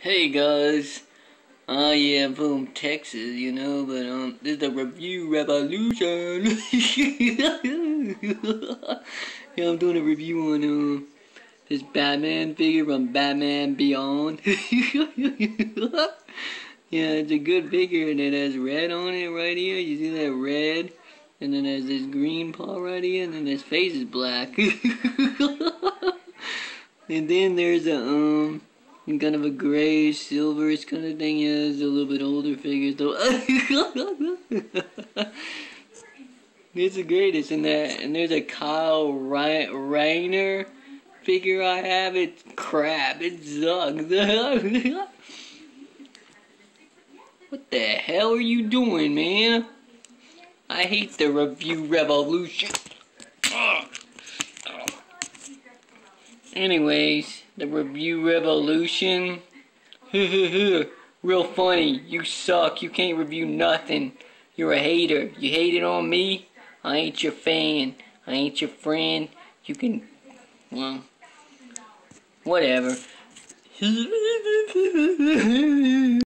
Hey guys, yeah, I'm from Texas, but this is the review revolution. Yeah, I'm doing a review on this Batman figure from Batman Beyond. Yeah, it's a good figure, and it has red on it right here. You see that red? And then there's this green paw right here, and then his face is black. And then there's a kind of a grayish, silverish kind of thing. Yeah, it's a little bit older figure, though. It's the greatest. And there's a Kyle Rayner figure I have. It's crap. It sucks. What the hell are you doing, man? I hate the review revolution. Anyways, the review revolution. Real funny. You suck. You can't review nothing. You're a hater. You hated on me? I ain't your fan. I ain't your friend. You can, well, whatever.